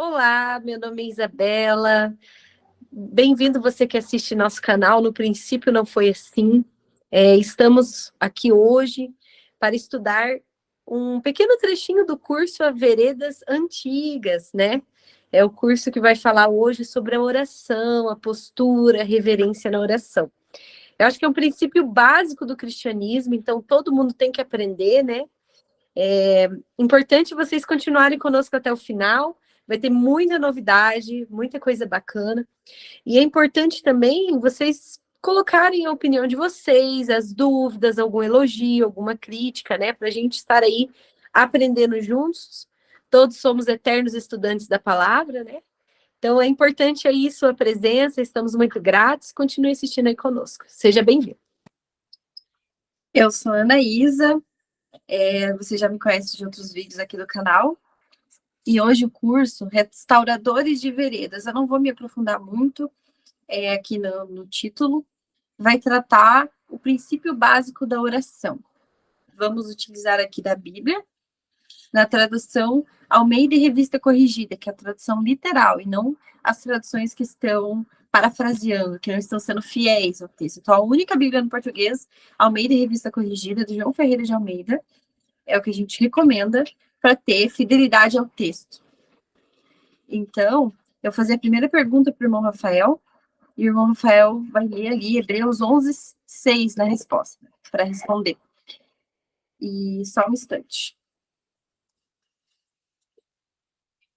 Olá, meu nome é Isabela. Bem-vindo você que assiste nosso canal. No princípio não foi assim. Estamos aqui hoje para estudar um pequeno trechinho do curso A Veredas Antigas, né? É o curso que vai falar hoje sobre a oração, a postura, a reverência na oração. Eu acho que é um princípio básico do cristianismo, então todo mundo tem que aprender, né? É importante vocês continuarem conosco até o final. Vai ter muita novidade, muita coisa bacana. E é importante também vocês colocarem a opinião de vocês, as dúvidas, algum elogio, alguma crítica, né? Para a gente estar aí aprendendo juntos. Todos somos eternos estudantes da palavra, né? Então é importante aí sua presença, estamos muito gratos. Continue assistindo aí conosco. Seja bem-vindo. Eu sou a Anaísa, você já me conhece de outros vídeos aqui do canal. E hoje o curso Restauradores de Veredas. Eu não vou me aprofundar muito aqui no título. Vai tratar o princípio básico da oração. Vamos utilizar aqui da Bíblia, na tradução Almeida e Revista Corrigida, que é a tradução literal, e não as traduções que estão parafraseando, que não estão sendo fiéis ao texto. Então, a única Bíblia no português, Almeida e Revista Corrigida, do João Ferreira de Almeida, é o que a gente recomenda para ter fidelidade ao texto. Então, eu vou fazer a primeira pergunta para o irmão Rafael, e o irmão Rafael vai ler ali Hebreus 11:6 na resposta, para responder. E só um instante.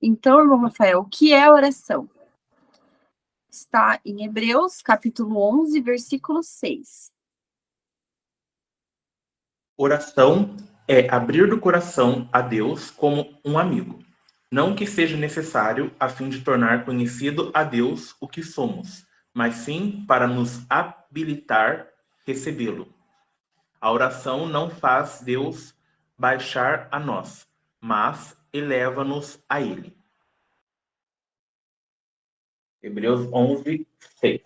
Então, irmão Rafael, o que é oração? Está em Hebreus, capítulo 11, versículo 6. Oração é abrir do coração a Deus como um amigo. Não que seja necessário a fim de tornar conhecido a Deus o que somos, mas sim para nos habilitar recebê-lo. A oração não faz Deus baixar a nós, mas eleva-nos a Ele. Hebreus 11, 6.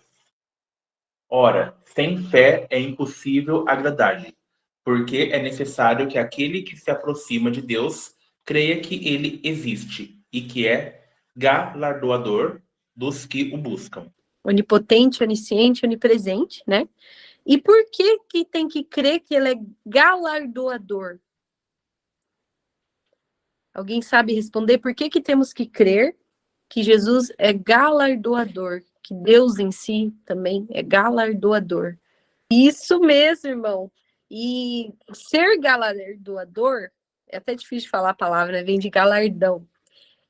Ora, sem fé é impossível agradar-lhe, porque é necessário que aquele que se aproxima de Deus creia que ele existe e que é galardoador dos que o buscam. Onipotente, onisciente, onipresente, né? E por que tem que crer que ele é galardoador? Alguém sabe responder por que temos que crer que Jesus é galardoador, que Deus em si também é galardoador? Isso mesmo, irmão. E ser galardoador, é até difícil de falar a palavra, vem de galardão.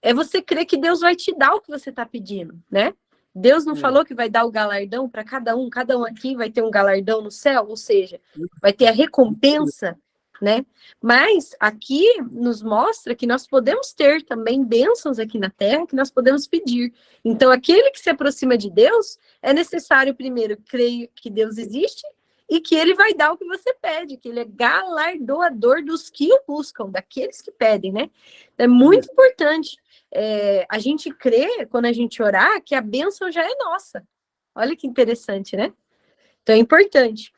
É você crer que Deus vai te dar o que você está pedindo, né? Deus não falou que vai dar o galardão para cada um aqui vai ter um galardão no céu, ou seja, vai ter a recompensa, né? Mas aqui nos mostra que nós podemos ter também bênçãos aqui na terra que nós podemos pedir. Então, aquele que se aproxima de Deus, é necessário primeiro crer que Deus existe e que ele vai dar o que você pede, que ele é galardoador dos que o buscam, daqueles que pedem, né? É muito importante a gente crê, quando a gente orar, que a bênção já é nossa. Olha que interessante, né? Então é importante.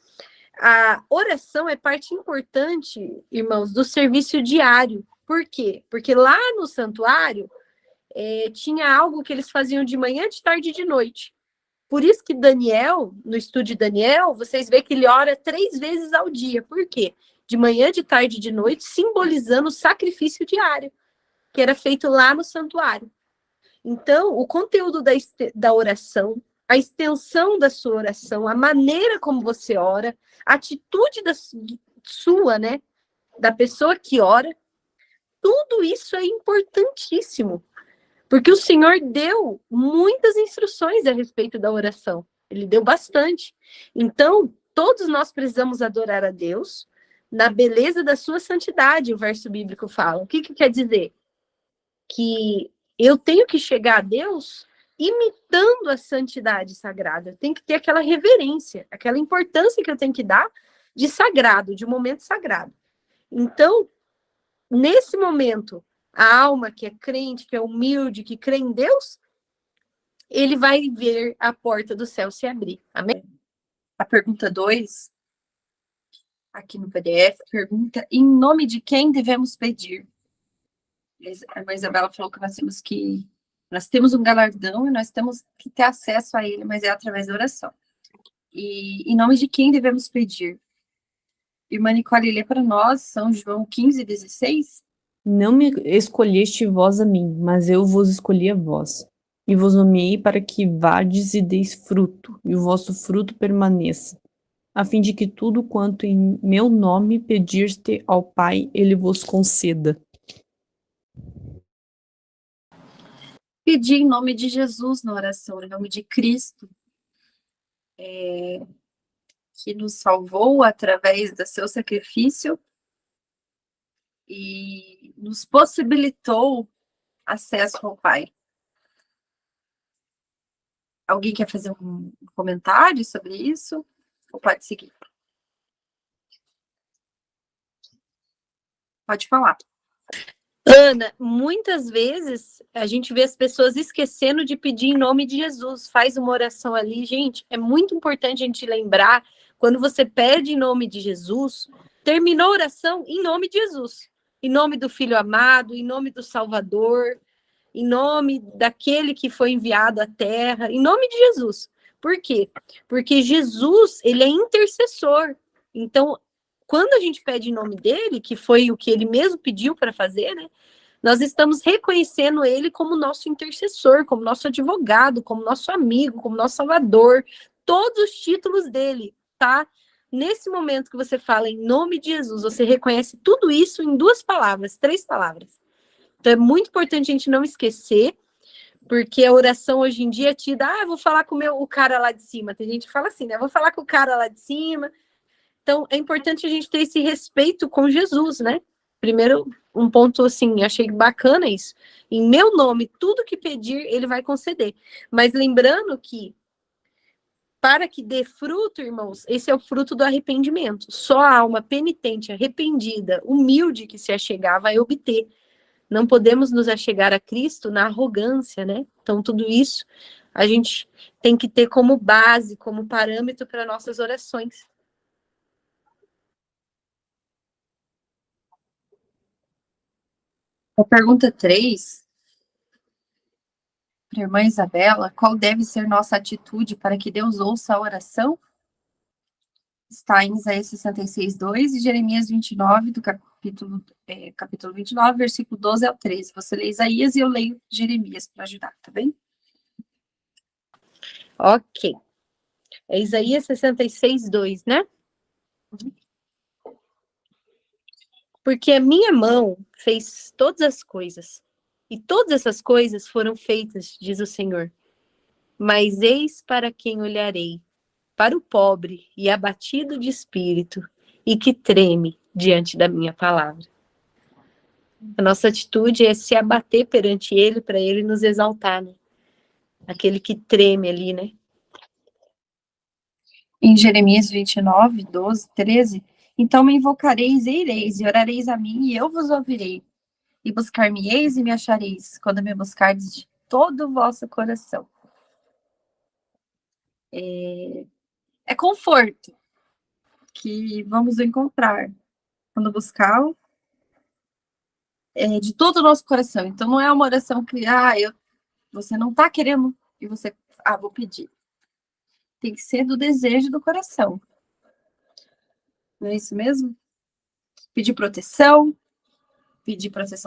A oração é parte importante, irmãos, do serviço diário. Por quê? Porque lá no santuário tinha algo que eles faziam de manhã, de tarde e de noite. Por isso que Daniel, no estudo de Daniel, vocês veem que ele ora 3 vezes ao dia. Por quê? De manhã, de tarde e de noite, simbolizando o sacrifício diário, que era feito lá no santuário. Então, o conteúdo da oração, a extensão da sua oração, a maneira como você ora, a atitude sua, né, da pessoa que ora, tudo isso é importantíssimo, porque o Senhor deu muitas instruções a respeito da oração. Ele deu bastante. Então, todos nós precisamos adorar a Deus na beleza da sua santidade, o verso bíblico fala. O que quer dizer? Que eu tenho que chegar a Deus imitando a santidade sagrada. Eu tenho que ter aquela reverência, aquela importância que eu tenho que dar de sagrado, de momento sagrado. Então, nesse momento, a alma que é crente, que é humilde, que crê em Deus, ele vai ver a porta do céu se abrir. Amém? A pergunta 2, aqui no PDF, pergunta: em nome de quem devemos pedir? A irmã Isabela falou que nós temos que Nós temos um galardão e nós temos que ter acesso a ele, mas é através da oração. E em nome de quem devemos pedir? Irmã Nicole, lê para nós São João 15:16. Não me escolheste vós a mim, mas eu vos escolhi a vós. E vos nomeei para que vades e deis fruto, e o vosso fruto permaneça, a fim de que tudo quanto em meu nome pedirste ao Pai, ele vos conceda. Pedir em nome de Jesus na oração, em nome de Cristo, que nos salvou através do seu sacrifício e nos possibilitou acesso ao Pai. Alguém quer fazer um comentário sobre isso? Ou pode seguir? Pode falar. Ana, muitas vezes a gente vê as pessoas esquecendo de pedir em nome de Jesus. Faz uma oração ali, gente. É muito importante a gente lembrar, quando você pede em nome de Jesus, terminou a oração em nome de Jesus. Em nome do Filho amado, em nome do Salvador, em nome daquele que foi enviado à terra, em nome de Jesus. Por quê? Porque Jesus, ele é intercessor. Então, quando a gente pede em nome dele, que foi o que ele mesmo pediu para fazer, né? Nós estamos reconhecendo ele como nosso intercessor, como nosso advogado, como nosso amigo, como nosso salvador. Todos os títulos dele, tá? Nesse momento que você fala em nome de Jesus, você reconhece tudo isso em 2 palavras, 3 palavras. Então é muito importante a gente não esquecer, porque a oração hoje em dia é tida, vou falar com o cara lá de cima. Tem gente que fala assim, né? Vou falar com o cara lá de cima. Então, é importante a gente ter esse respeito com Jesus, né? Primeiro, um ponto assim, achei bacana isso. Em meu nome, tudo que pedir, ele vai conceder. Mas lembrando que, para que dê fruto, irmãos, esse é o fruto do arrependimento. Só a alma penitente, arrependida, humilde que se achegar, vai obter. Não podemos nos achegar a Cristo na arrogância, né? Então, tudo isso a gente tem que ter como base, como parâmetro para nossas orações. A pergunta 3, para a irmã Isabela, qual deve ser nossa atitude para que Deus ouça a oração? Está em Isaías 66:2 e Jeremias 29, do capítulo 29, versículo 12 ao 13. Você lê Isaías e eu leio Jeremias para ajudar, tá bem? Ok. É Isaías 66:2, né? Porque a minha mão fez todas as coisas, e todas essas coisas foram feitas, diz o Senhor. Mas eis para quem olharei, para o pobre e abatido de espírito, e que treme diante da minha palavra. A nossa atitude é se abater perante ele, para ele nos exaltar, né? Aquele que treme ali, né? Em Jeremias 29, 12, 13, então me invocareis e ireis, e orareis a mim, e eu vos ouvirei. E buscar-me-eis e me achareis, quando me buscardes de todo o vosso coração. É conforto que vamos encontrar quando buscar de todo o nosso coração. Então, não é uma oração que, você não está querendo e você, vou pedir. Tem que ser do desejo do coração. Não é isso mesmo? Pedir proteção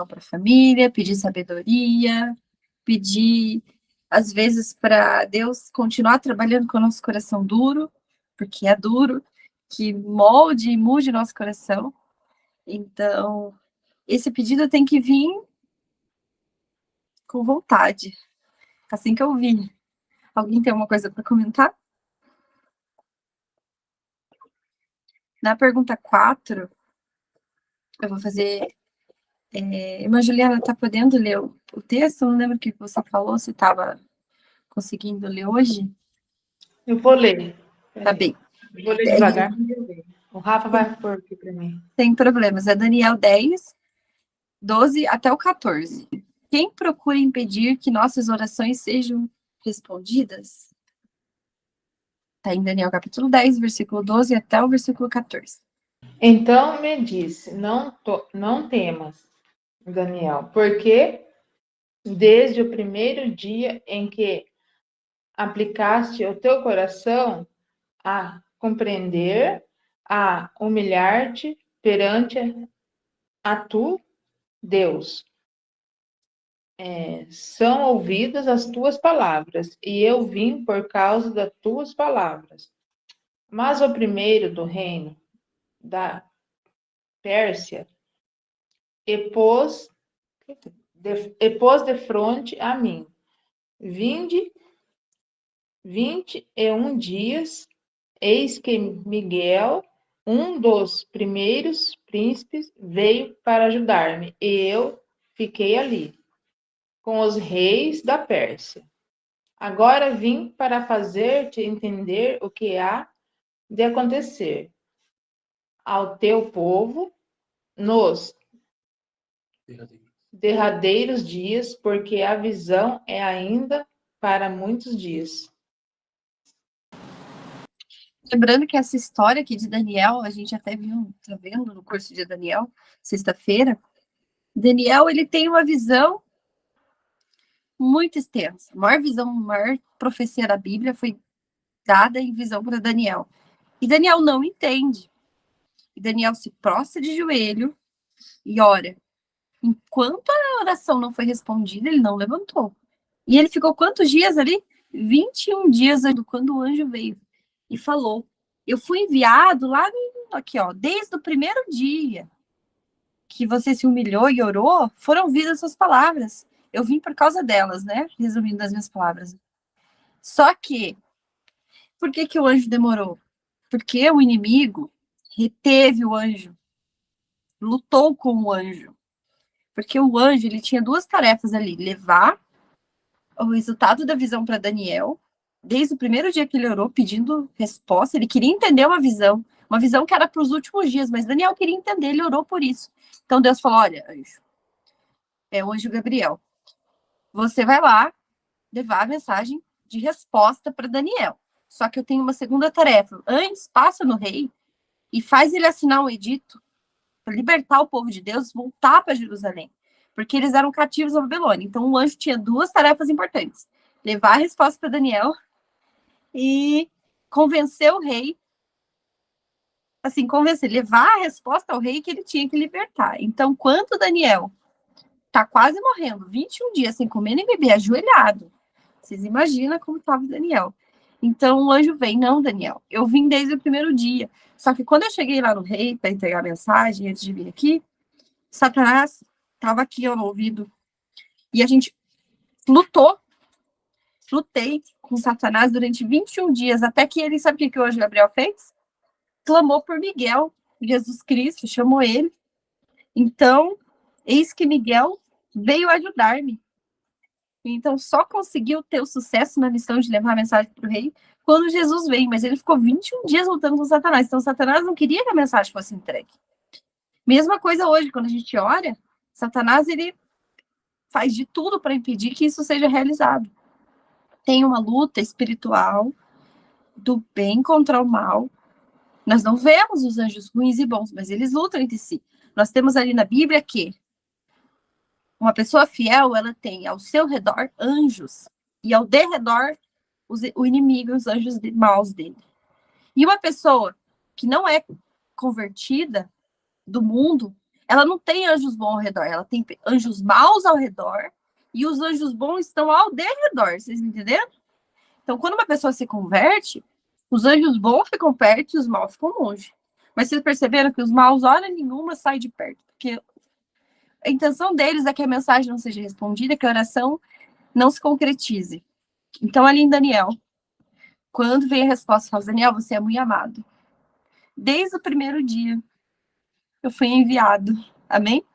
para a família, pedir sabedoria, pedir, às vezes, para Deus continuar trabalhando com o nosso coração duro, porque é duro, que molde e mude o nosso coração. Então, esse pedido tem que vir com vontade, assim que eu vi. Alguém tem alguma coisa para comentar? Na pergunta 4, eu vou fazer... Irmã Juliana, está podendo ler o texto? Eu não lembro o que você falou, se estava conseguindo ler hoje. Eu vou ler. Tá bem. Eu vou ler devagar. O Rafa vai pôr aqui para mim. Sem problemas. É Daniel 10, 12 até o 14. Quem procura impedir que nossas orações sejam respondidas? Está em Daniel capítulo 10, versículo 12 até o versículo 14. Então me disse, não temas, Daniel, porque desde o primeiro dia em que aplicaste o teu coração a compreender, a humilhar-te perante a tu, Deus. São ouvidas as tuas palavras, e eu vim por causa das tuas palavras. Mas o primeiro do reino da Pérsia e pôs de fronte a mim. 21 dias, eis que Miguel, um dos primeiros príncipes, veio para ajudar-me, e eu fiquei ali, com os reis da Pérsia. Agora vim para fazer-te entender o que há de acontecer ao teu povo nos derradeiros dias, porque a visão é ainda para muitos dias. Lembrando que essa história aqui de Daniel, a gente até viu, tá vendo no curso de Daniel, sexta-feira. Daniel, ele tem uma visão muito extensa. A maior profecia da Bíblia foi dada em visão para Daniel. E Daniel não entende. E Daniel se prostra de joelho e ora. Enquanto a oração não foi respondida, ele não levantou. E ele ficou quantos dias ali? 21 dias quando o anjo veio e falou. Eu fui enviado lá aqui, ó, desde o primeiro dia que você se humilhou e orou, foram ouvidas suas palavras. Eu vim por causa delas, né? Resumindo as minhas palavras. Só que, por que o anjo demorou? Porque o inimigo reteve o anjo, lutou com o anjo. Porque o anjo, ele tinha duas tarefas ali, levar o resultado da visão para Daniel, desde o primeiro dia que ele orou, pedindo resposta, ele queria entender uma visão que era para os últimos dias, mas Daniel queria entender, ele orou por isso. Então Deus falou, olha, anjo, é o anjo Gabriel, você vai lá levar a mensagem de resposta para Daniel. Só que eu tenho uma segunda tarefa. Antes, passa no rei e faz ele assinar um edito para libertar o povo de Deus, voltar para Jerusalém, porque eles eram cativos na Babilônia. Então, o anjo tinha duas tarefas importantes: levar a resposta para Daniel e convencer o rei, assim, levar a resposta ao rei que ele tinha que libertar. Então, quando Daniel tá quase morrendo, 21 dias sem comer nem beber, ajoelhado, vocês imaginam como estava Daniel. Então, o anjo vem, não, Daniel, eu vim desde o primeiro dia. Só que quando eu cheguei lá no rei para entregar a mensagem, antes de vir aqui, Satanás estava aqui ó, no ouvido. E a gente lutei com Satanás durante 21 dias, até que ele, sabe o que o anjo Gabriel fez? Clamou por Miguel, Jesus Cristo, chamou ele. Então, eis que Miguel veio ajudar-me. Então, só conseguiu ter o sucesso na missão de levar a mensagem para o rei quando Jesus veio, mas ele ficou 21 dias lutando com Satanás. Então, Satanás não queria que a mensagem fosse entregue. Mesma coisa hoje, quando a gente ora, Satanás, ele faz de tudo para impedir que isso seja realizado. Tem uma luta espiritual do bem contra o mal. Nós não vemos os anjos ruins e bons, mas eles lutam entre si. Nós temos ali na Bíblia que uma pessoa fiel, ela tem ao seu redor anjos, e ao derredor o inimigo, os anjos maus dele. E uma pessoa que não é convertida do mundo, ela não tem anjos bons ao redor, ela tem anjos maus ao redor, e os anjos bons estão ao derredor, vocês entenderam? Então, quando uma pessoa se converte, os anjos bons ficam perto e os maus ficam longe. Mas vocês perceberam que os maus, hora nenhuma, saem de perto, porque a intenção deles é que a mensagem não seja respondida, que a oração não se concretize. Então, ali em Daniel, quando vem a resposta, fala, Daniel, você é muito amado. Desde o primeiro dia, eu fui enviado, amém?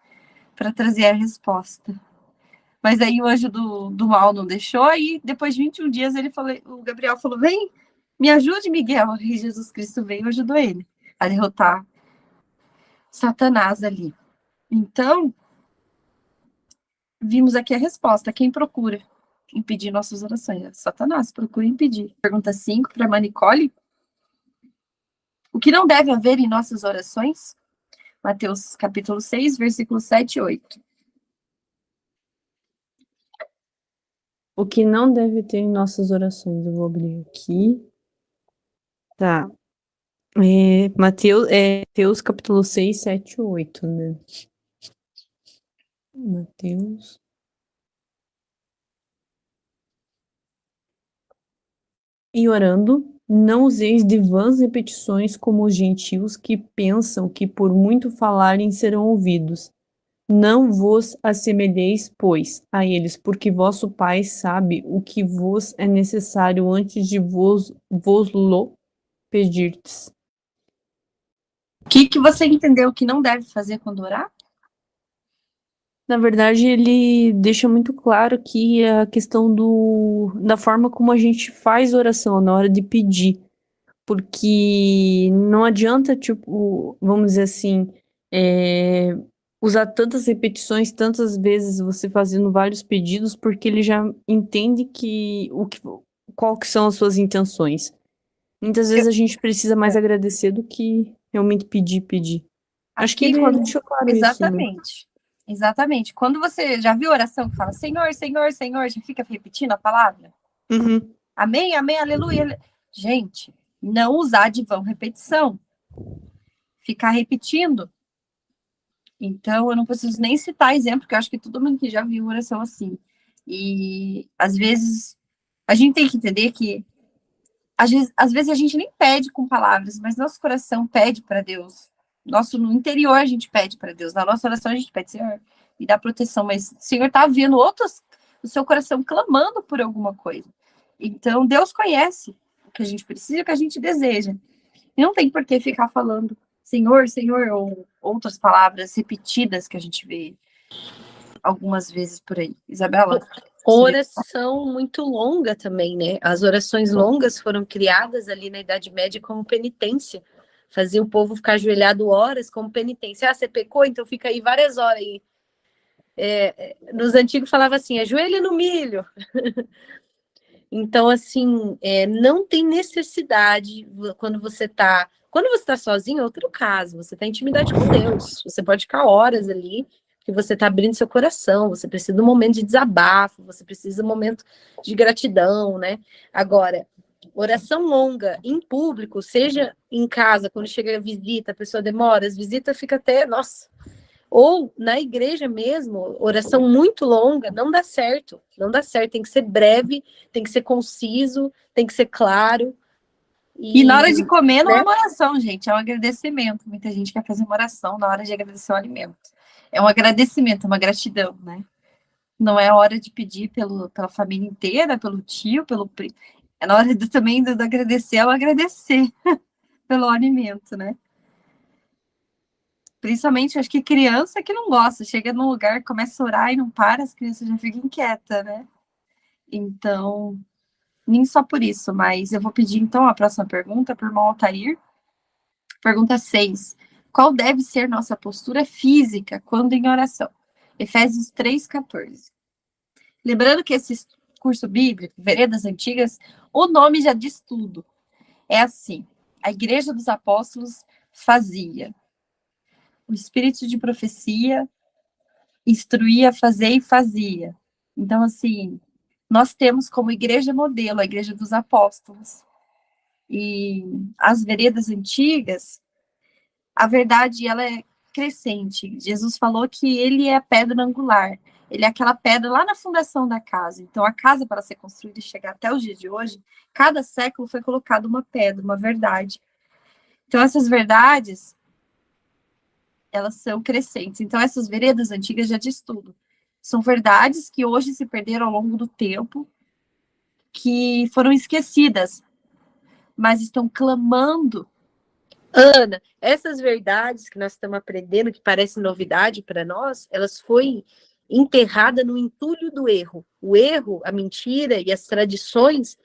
Para trazer a resposta. Mas aí o anjo do mal não deixou, e depois de 21 dias, o Gabriel falou, vem, me ajude, Miguel. E Jesus Cristo veio e ajudou ele a derrotar Satanás ali. Então, vimos aqui a resposta. Quem procura impedir nossas orações? Satanás, procura impedir. Pergunta 5 para Manicole. O que não deve haver em nossas orações? Mateus capítulo 6, versículos 7 e 8. O que não deve ter em nossas orações. Eu vou abrir aqui. Tá. Mateus capítulo 6, 7, 8, né? Mateus. E orando, não useis de vãs repetições como os gentios que pensam que por muito falarem serão ouvidos. Não vos assemelheis, pois, a eles, porque vosso Pai sabe o que vos é necessário antes de vos-lo pedirdes. O que você entendeu que não deve fazer quando orar? Na verdade, ele deixa muito claro que a questão da forma como a gente faz oração na hora de pedir. Porque não adianta, tipo, vamos dizer assim, usar tantas repetições, tantas vezes você fazendo vários pedidos, porque ele já entende qual que são as suas intenções. Muitas vezes a gente precisa mais agradecer do que realmente pedir. Acho que Aqui, ele quando... deixou claro isso, né? Exatamente. Exatamente. Quando você já viu oração que fala Senhor, Senhor, Senhor, já fica repetindo a palavra? Uhum. Amém, amém, aleluia. Gente, não usar de vão repetição. Ficar repetindo. Então, eu não preciso nem citar exemplo, porque eu acho que todo mundo que já viu oração assim. E, às vezes, a gente tem que entender que, às vezes a gente nem pede com palavras, mas nosso coração pede para Deus. No interior a gente pede para Deus. Na nossa oração a gente pede, Senhor, me dá proteção. Mas o Senhor está vendo outros, o seu coração clamando por alguma coisa. Então, Deus conhece o que a gente precisa, o que a gente deseja. E não tem por que ficar falando Senhor, Senhor, ou outras palavras repetidas que a gente vê algumas vezes por aí. Isabela? Oração muito longa também, né? As orações longas foram criadas ali na Idade Média como penitência. Fazia o povo ficar ajoelhado horas como penitência. Ah, você pecou? Então fica aí várias horas aí. Nos antigos falava assim, ajoelha no milho. Então, assim, não tem necessidade quando você está sozinho, é outro caso. Você está em intimidade com Deus. Você pode ficar horas ali, que você está abrindo seu coração. Você precisa de um momento de desabafo. Você precisa de um momento de gratidão, né? Agora, oração longa em público, seja em casa, quando chega a visita, a pessoa demora, as visitas fica até, nossa. Ou na igreja mesmo, oração muito longa, não dá certo. Não dá certo, tem que ser breve, tem que ser conciso, tem que ser claro. E na hora de comer não é né? uma oração, gente, é um agradecimento. Muita gente quer fazer uma oração na hora de agradecer o alimento. É um agradecimento, é uma gratidão, né? Não é hora de pedir pela família inteira, pelo tio, pelo primo. É na hora também do agradecer, é o agradecer pelo alimento, né? Principalmente, acho que criança que não gosta, chega num lugar, começa a orar e não para, as crianças já ficam inquietas, né? Então, nem só por isso, mas eu vou pedir, então, a próxima pergunta para o irmão Altair. Pergunta 6. Qual deve ser nossa postura física quando em oração? Efésios 3,14. Lembrando que esse curso bíblico, Veredas Antigas, o nome já diz tudo. É assim, a Igreja dos Apóstolos fazia. O espírito de profecia instruía, fazia e fazia. Então, assim, nós temos como igreja modelo a Igreja dos Apóstolos. E as veredas antigas, a verdade, ela é crescente. Jesus falou que ele é a pedra angular. Ele é aquela pedra lá na fundação da casa. Então, a casa, para ser construída e chegar até os dias de hoje, cada século foi colocado uma pedra, uma verdade. Então, essas verdades, elas são crescentes. Então, essas veredas antigas já diz tudo. São verdades que hoje se perderam ao longo do tempo, que foram esquecidas, mas estão clamando. Ana, essas verdades que nós estamos aprendendo, que parecem novidade para nós, elas foram enterradas no entulho do erro. O erro, a mentira e as tradições,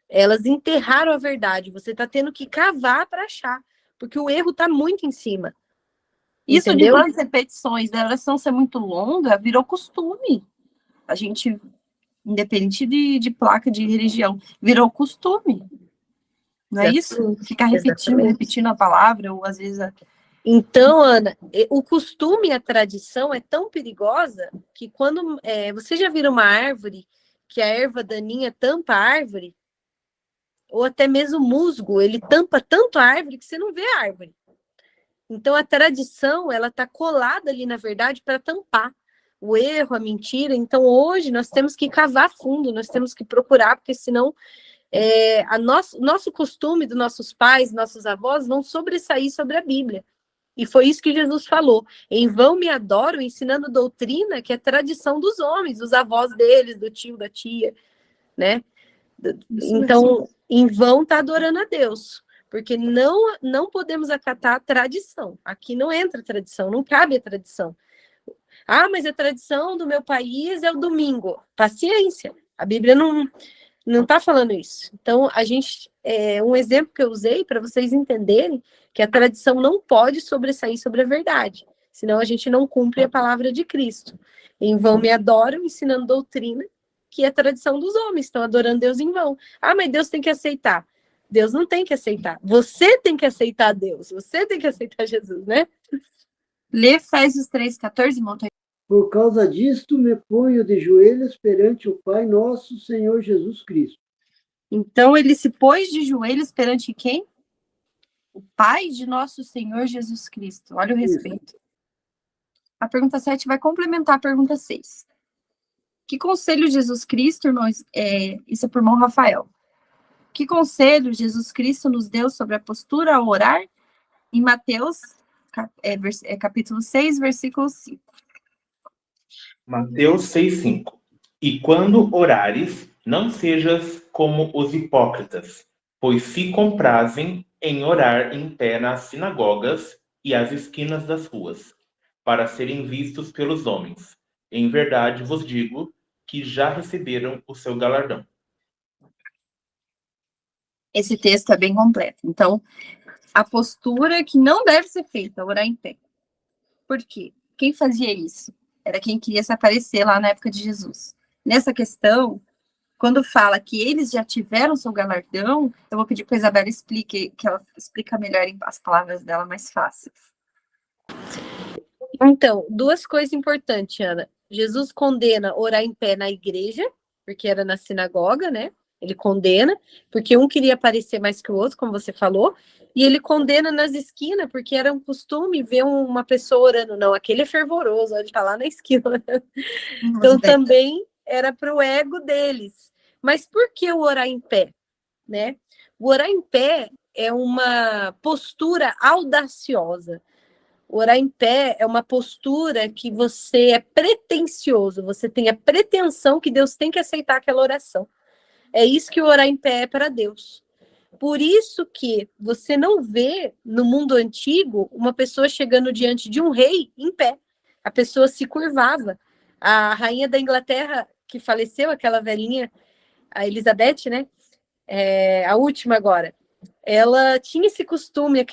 elas enterraram a verdade. Você está tendo que cavar para achar, porque o erro está muito em cima. Isso Entendeu? de várias repetições, da oração ser muito longa, virou costume. A gente, independente de placa de religião, virou costume. Não é isso? Ficar repetindo a palavra, ou às vezes... Então, Ana, o costume e a tradição é tão perigosa que quando você já vira uma árvore que a erva daninha tampa a árvore, ou até mesmo o musgo, ele tampa tanto a árvore que você não vê a árvore. Então, a tradição, ela está colada ali, na verdade, para tampar o erro, a mentira. Então, hoje, nós temos que cavar fundo, nós temos que procurar, porque senão nosso costume dos nossos pais, nossos avós, vão sobressair sobre a Bíblia. E foi isso que Jesus falou. Em vão me adoram, ensinando doutrina que é tradição dos homens, dos avós deles, do tio, da tia, né? Então, em vão está adorando a Deus, porque não podemos acatar a tradição. Aqui não entra tradição, não cabe a tradição. Ah, mas a tradição do meu país é o domingo. Paciência, a Bíblia não está falando isso. Então, um exemplo que eu usei para vocês entenderem que a tradição não pode sobressair sobre a verdade, senão a gente não cumpre a palavra de Cristo. Em vão me adoram, ensinando doutrina, que é a tradição dos homens, estão adorando Deus em vão. Ah, mas Deus tem que aceitar. Deus não tem que aceitar. Você tem que aceitar Deus, você tem que aceitar Jesus, né? Lê Efésios 3,14, Monta. Por causa disto, me ponho de joelhos perante o Pai nosso Senhor Jesus Cristo. Então, ele se pôs de joelhos perante quem? O Pai de nosso Senhor Jesus Cristo. Olha o respeito. A pergunta 7 vai complementar a pergunta 6. Que conselho Jesus Cristo isso é por mão Rafael. Que conselho Jesus Cristo nos deu sobre a postura ao orar? Em Mateus, capítulo 6, versículo 5. Mateus 6,5. E quando orares, não sejas como os hipócritas, pois se comprazem em orar em pé nas sinagogas e às esquinas das ruas, para serem vistos pelos homens. Em verdade vos digo que já receberam o seu galardão. Esse texto é bem completo. Então, a postura que não deve ser feita, orar em pé. Por quê? Quem fazia isso? Era quem queria se aparecer lá na época de Jesus. Nessa questão, quando fala que eles já tiveram seu galardão, eu vou pedir para a Isabela explique, que ela explica melhor as palavras dela mais fáceis. Então, duas coisas importantes, Ana. Jesus condena orar em pé na igreja, porque era na sinagoga, né? Ele condena, porque um queria aparecer mais que o outro, como você falou, e ele condena nas esquinas, porque era um costume ver uma pessoa orando. Não, aquele é fervoroso, ele tá lá na esquina. Então, também era para o ego deles. Mas por que o orar em pé? Né? O orar em pé é uma postura audaciosa. Orar em pé é uma postura que você é pretensioso, você tem a pretensão que Deus tem que aceitar aquela oração. É isso que o orar em pé é para Deus. Por isso que você não vê no mundo antigo uma pessoa chegando diante de um rei em pé. A pessoa se curvava. A rainha da Inglaterra, que faleceu, aquela velhinha, a Elizabeth, né? A última agora. Ela tinha esse costume,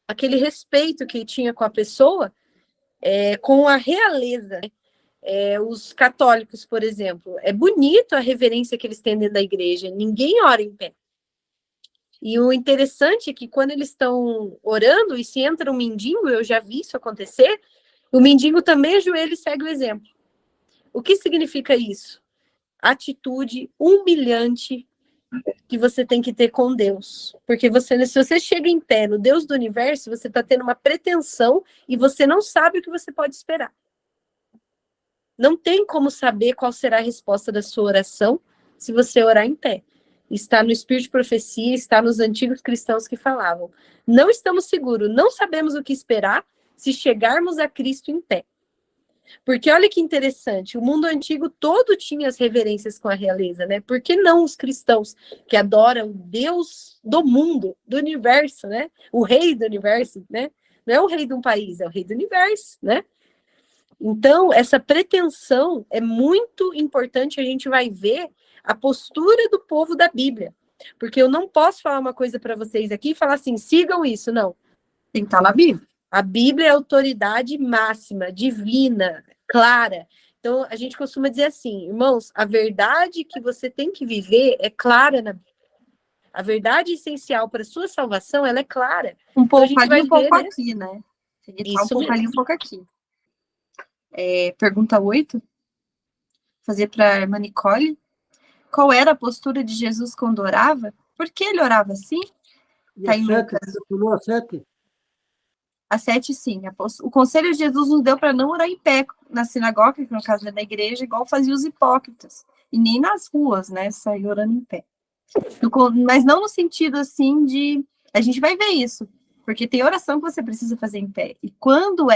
aquele respeito que tinha com a pessoa, com a realeza. Os católicos, por exemplo, é bonito a reverência que eles têm dentro da igreja, ninguém ora em pé. E o interessante é que quando eles estão orando, e se entra um mendigo, eu já vi isso acontecer, o mendigo também ajoelha e segue o exemplo. O que significa isso? Atitude humilhante que você tem que ter com Deus. Porque se você chega em pé no Deus do universo, você está tendo uma pretensão e você não sabe o que você pode esperar. Não tem como saber qual será a resposta da sua oração se você orar em pé. Está no Espírito de Profecia, está nos antigos cristãos que falavam. Não estamos seguros, não sabemos o que esperar se chegarmos a Cristo em pé. Porque olha que interessante, o mundo antigo todo tinha as reverências com a realeza, né? Por que não os cristãos que adoram Deus do mundo, do universo, né? O rei do universo, né? Não é o rei de um país, é o rei do universo, né? Então, essa pretensão é muito importante, a gente vai ver a postura do povo da Bíblia. Porque eu não posso falar uma coisa para vocês aqui e falar assim, sigam isso, não. Tem que estar na Bíblia. A Bíblia é a autoridade máxima, divina, clara. Então, a gente costuma dizer assim, irmãos, a verdade que você tem que viver é clara na Bíblia. A verdade essencial para a sua salvação, ela é clara. Um pouco então, ali, um pouco aqui, né? Isso um pouco ali, um pouco aqui. Pergunta 8. Fazer para a irmã Nicole. qual era a postura de Jesus quando orava? Por que ele orava assim? E Tá a em 7, Lucas. você pulou a 7? A 7, sim. O conselho de Jesus nos deu para não orar em pé na sinagoga, que no caso é na igreja, igual faziam os hipócritas. E nem nas ruas, né? Sair orando em pé. Mas não no sentido, assim, de... A gente vai ver isso. Porque tem oração que você precisa fazer em pé. E quando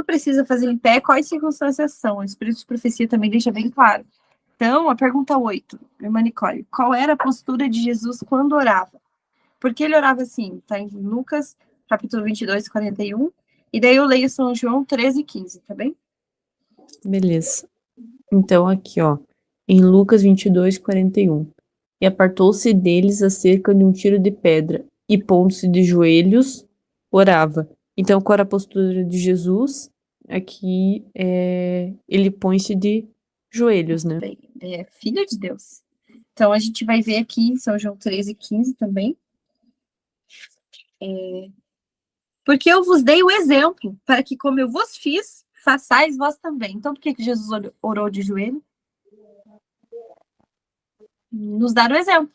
precisa fazer em pé, quais circunstâncias são? O Espírito de Profecia também deixa bem claro. Então, a pergunta 8, irmã Nicole, qual era a postura de Jesus quando orava? Por que ele orava assim? Está em Lucas, capítulo 22, 41, e daí eu leio São João 13, 15, tá bem? Beleza. Então, aqui, ó, em Lucas 22, 41. E apartou-se deles a cerca de um tiro de pedra, e pondo-se de joelhos, orava. Então, qual era a postura de Jesus? Aqui, ele põe-se de joelhos, né? Bem, é filho de Deus. Então, a gente vai ver aqui em São João 13, 15 também. Porque eu vos dei o exemplo, para que, como eu vos fiz, façais vós também. Então, por que Jesus orou de joelho? Nos dar o exemplo.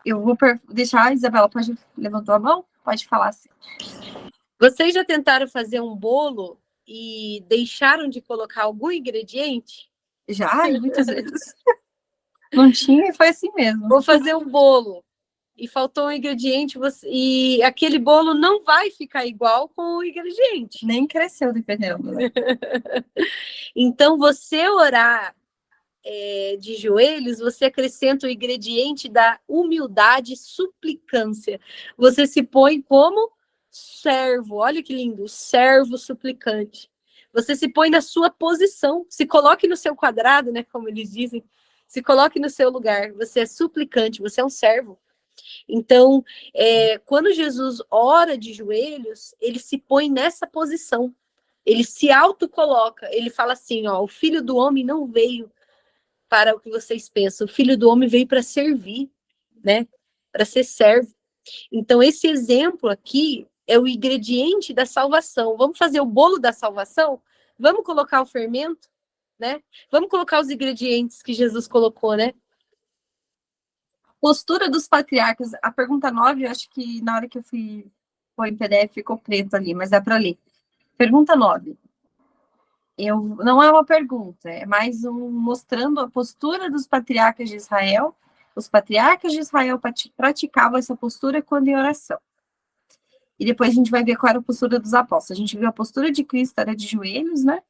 Eu vou deixar a Isabela, levantou a mão? Pode falar assim. Vocês já tentaram fazer um bolo e deixaram de colocar algum ingrediente? Já, e muitas vezes. Não tinha e foi assim mesmo. Vou fazer um bolo e faltou um ingrediente e aquele bolo não vai ficar igual com o ingrediente. Nem cresceu, dependendo. Né? Então, você orar de joelhos, você acrescenta o ingrediente da humildade e suplicância. Você se põe como servo. Olha que lindo, servo suplicante. Você se põe na sua posição, se coloque no seu quadrado, né, como eles dizem, se coloque no seu lugar. Você é suplicante, você é um servo. Então, quando Jesus ora de joelhos, ele se põe nessa posição. Ele se autocoloca. Ele fala assim, ó, o Filho do Homem não veio para o que vocês pensam. O Filho do Homem veio para servir, né? Para ser servo. Então, esse exemplo aqui é o ingrediente da salvação. Vamos fazer o bolo da salvação? Vamos colocar o fermento, né? Vamos colocar os ingredientes que Jesus colocou, né? Postura dos patriarcas. A pergunta 9, eu acho que na hora que eu fui pôr em PDF ficou preto ali, mas dá para ler. Pergunta 9. Não é uma pergunta, é mais mostrando a postura dos patriarcas de Israel. Os patriarcas de Israel praticavam essa postura quando em oração. E depois a gente vai ver qual era a postura dos apóstolos. A gente viu a postura de Cristo, era de joelhos, né?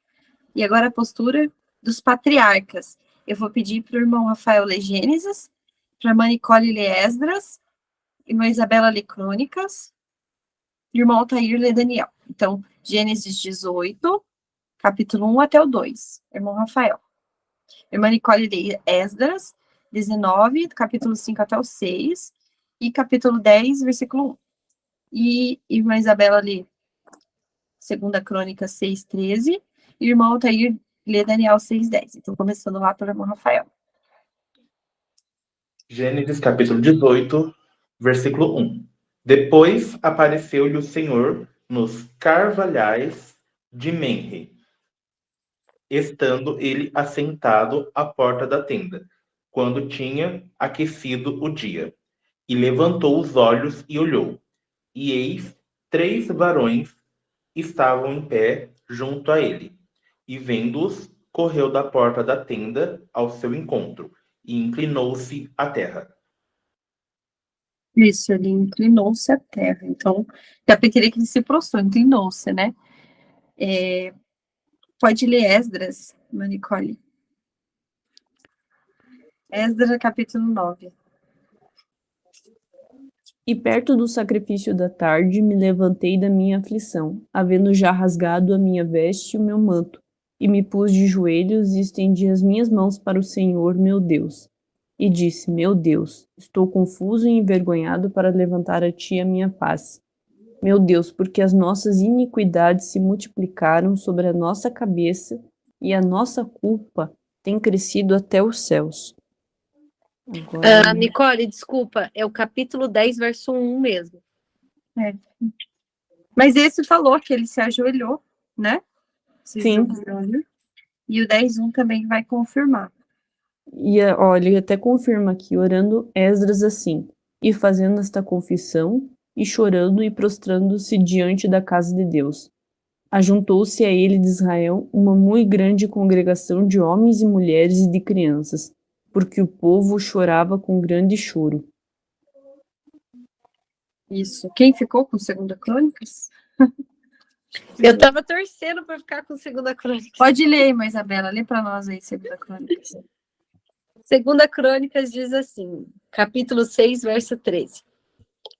E agora a postura dos patriarcas. Eu vou pedir para o irmão Rafael ler Gênesis, para a irmã Nicole ler Esdras, irmã Isabela ler Crônicas, e o irmão Altair ler Daniel. Então, Gênesis 18, capítulo 1 até o 2, irmão Rafael. Irmã Nicole lê Esdras, 19, capítulo 5 até o 6, e capítulo 10, versículo 1. E irmã Isabela lê 2 Crônicas 6, 13, e o irmão Altair lê Daniel 6, 10. Então, começando lá pelo irmão Rafael. Gênesis capítulo 18, versículo 1. Depois apareceu-lhe o Senhor nos carvalhais de Menre, estando ele assentado à porta da tenda, quando tinha aquecido o dia. E levantou os olhos e olhou. E eis 3 varões estavam em pé junto a ele. E vendo-os, correu da porta da tenda ao seu encontro, e inclinou-se à terra. Isso, ele inclinou-se à terra. Então, já queria que ele se prostrou, inclinou-se, né? Pode ler Esdras, Nicole. Esdras, capítulo 9. E perto do sacrifício da tarde me levantei da minha aflição, havendo já rasgado a minha veste e o meu manto, e me pus de joelhos e estendi as minhas mãos para o Senhor meu Deus. E disse, meu Deus, estou confuso e envergonhado para levantar a ti a minha face. Meu Deus, porque as nossas iniquidades se multiplicaram sobre a nossa cabeça, e a nossa culpa tem crescido até os céus. Nicole, desculpa, é o capítulo 10, verso 1 mesmo. Mas esse falou que ele se ajoelhou, né? Sim. E o 10:1 também vai confirmar. E ó, ele até confirma aqui, orando Esdras assim, e fazendo esta confissão, e chorando e prostrando-se diante da casa de Deus. Ajuntou-se a ele de Israel uma muito grande congregação de homens e mulheres e de crianças, porque o povo chorava com grande choro. Isso. Quem ficou com 2 Crônicas? Eu tava torcendo para ficar com 2 Crônicas. Pode ler, mas Isabela, lê para nós aí 2 Crônicas. 2 Crônicas diz assim, capítulo 6, verso 13.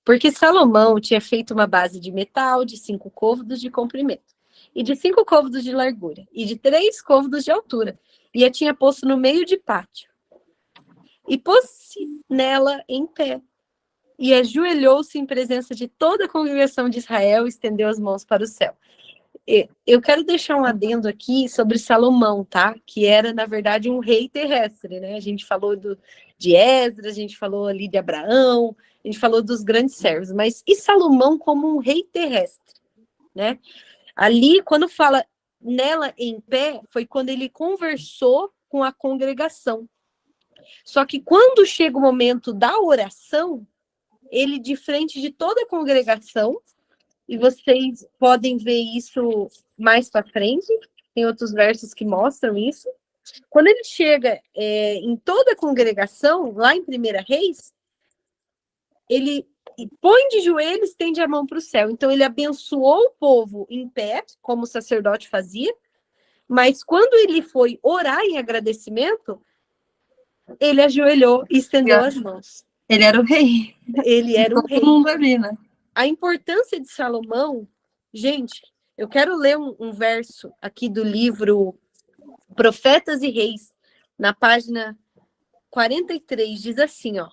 Porque Salomão tinha feito uma base de metal de 5 côvados de comprimento, e de 5 côvados de largura, e de 3 côvados de altura, e a tinha posto no meio de pátio. E pôs-se nela em pé, e ajoelhou-se em presença de toda a congregação de Israel e estendeu as mãos para o céu. Eu quero deixar um adendo aqui sobre Salomão, tá? Que era, na verdade, um rei terrestre, né? A gente falou de Esdras, a gente falou ali de Abraão, a gente falou dos grandes servos, mas e Salomão como um rei terrestre, né? Ali, quando fala nela em pé, foi quando ele conversou com a congregação. Só que quando chega o momento da oração, ele, de frente de toda a congregação, e vocês podem ver isso mais para frente, tem outros versos que mostram isso. Quando ele chega em toda a congregação, lá em 1 Reis, ele põe de joelhos, estende a mão para o céu. Então, ele abençoou o povo em pé, como o sacerdote fazia, mas quando ele foi orar em agradecimento, ele ajoelhou e estendeu as mãos. Ele era o rei. Ele era um rei. Todo mundo ali, né? A importância de Salomão, gente, eu quero ler um verso aqui do livro Profetas e Reis, na página 43, diz assim, ó,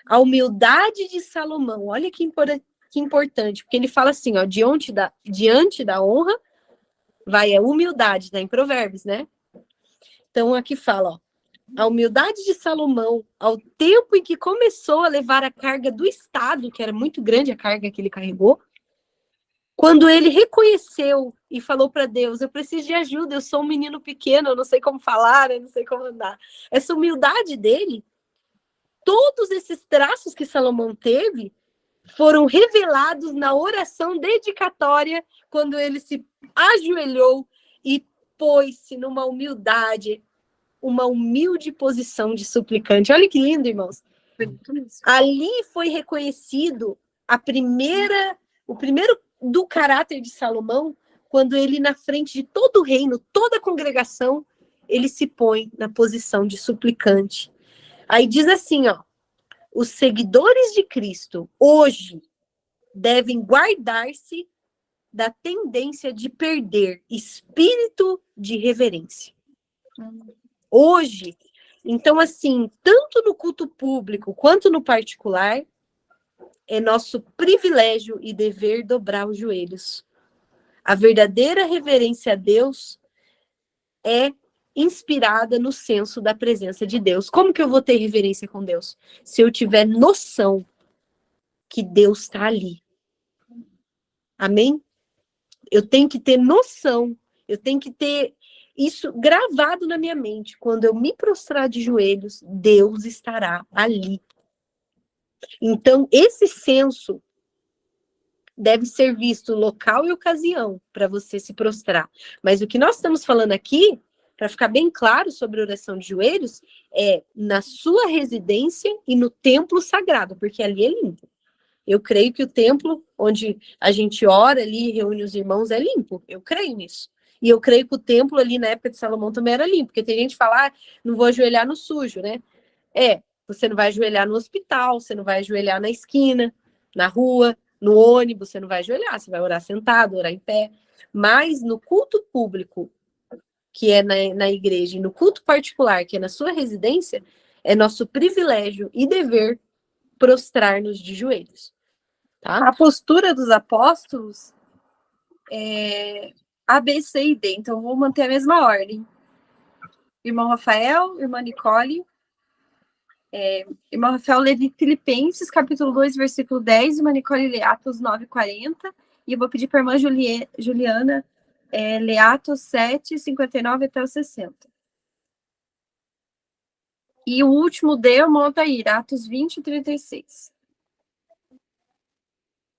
a humildade de Salomão, olha que importante, porque ele fala assim, ó, diante da honra, vai a humildade, né, em Provérbios, né? Então aqui fala, ó, a humildade de Salomão, ao tempo em que começou a levar a carga do Estado, que era muito grande a carga que ele carregou, quando ele reconheceu e falou para Deus, eu preciso de ajuda, eu sou um menino pequeno, eu não sei como falar, eu não sei como andar. Essa humildade dele, todos esses traços que Salomão teve, foram revelados na oração dedicatória, quando ele se ajoelhou e pôs-se numa humildade, uma humilde posição de suplicante. Olha que lindo, irmãos. Ali foi reconhecido o primeiro do caráter de Salomão, quando ele, na frente de todo o reino, toda a congregação, ele se põe na posição de suplicante. Aí diz assim, ó, os seguidores de Cristo, hoje, devem guardar-se da tendência de perder espírito de reverência. Hoje, então, assim, tanto no culto público quanto no particular, é nosso privilégio e dever dobrar os joelhos. A verdadeira reverência a Deus é inspirada no senso da presença de Deus. Como que eu vou ter reverência com Deus? Se eu tiver noção que Deus está ali. Amém? Eu tenho que ter noção, eu tenho que ter isso gravado na minha mente. Quando eu me prostrar de joelhos, Deus estará ali. Então, esse senso deve ser visto local e ocasião para você se prostrar. Mas o que nós estamos falando aqui, para ficar bem claro sobre oração de joelhos, é na sua residência e no templo sagrado, porque ali é limpo. Eu creio que o templo onde a gente ora ali, reúne os irmãos, é limpo. Eu creio nisso. E eu creio que o templo ali na época de Salomão também era limpo, porque tem gente que fala, não vou ajoelhar no sujo, né? Você não vai ajoelhar no hospital, você não vai ajoelhar na esquina, na rua, no ônibus, você não vai ajoelhar, você vai orar sentado, orar em pé. Mas no culto público, que é na igreja, e no culto particular, que é na sua residência, é nosso privilégio e dever prostrar-nos de joelhos. Tá? A postura dos apóstolos é A, B, C e D, então vou manter a mesma ordem. Irmão Rafael, irmã Nicole, Irmão Rafael lê Filipenses, capítulo 2, versículo 10, e irmã Nicole lê Atos 9:40, e eu vou pedir para a irmã Juliana ler Atos 7:59 até o 60. E o último de irmão Altair, Atos 20:36.